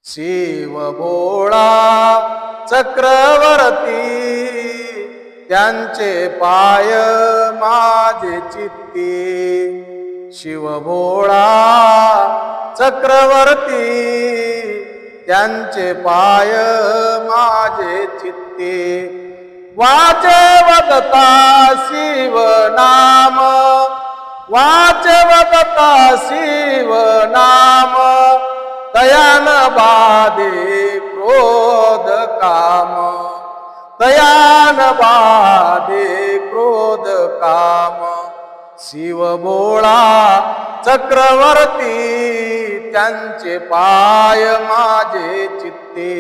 शिव भोळा चक्रवर्ती त्यांचे पाय माझे चित्ती। शिव भोळा चक्रवर्ती त्यांचे पाय माझे चित्ती। वाचे वदता शिव नाम, वाचे वदता शिव नाम, तयान बाधे क्रोध काम, तयान बाधे क्रोध काम। शिव भोळा चक्रवर्ती त्यांचे पाय माझे चित्ते।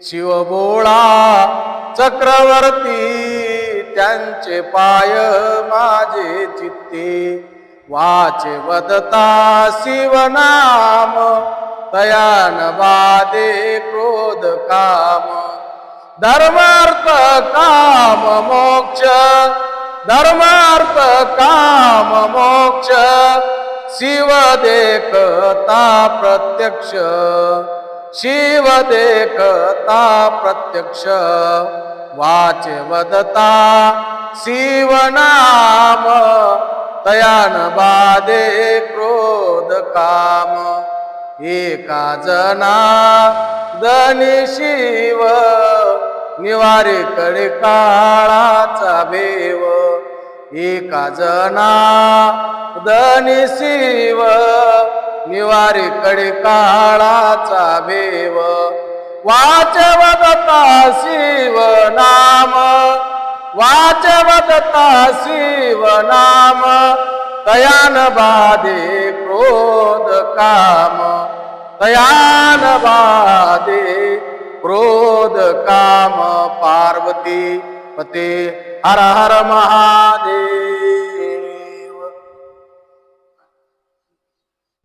शिव भोळा चक्रवर्ती त्यांचे पाय माझे चित्ते। वाचे वदता शिव नाम, तयान बाधे क्रोध काम। धर्मार्थ काम मोक्ष, धर्मार्थ काम मोक्ष, शिव देखता प्रत्यक्ष, शिव देखता प्रत्यक्ष। वाचे वदता शिव नाम, तयान बाधे क्रोध काम। एका जना धनी शिव, निवारे कडे काळाचा भेव। एका जना धनी शिव, निवारे कडे काळाचा भेव। वाचे वदता शिव नाम, वाचे वदता शिव नाम, तयान बाधे क्रोध काम, तयान बाधे क्रोध काम। पार्वती पते हर हर महादेव।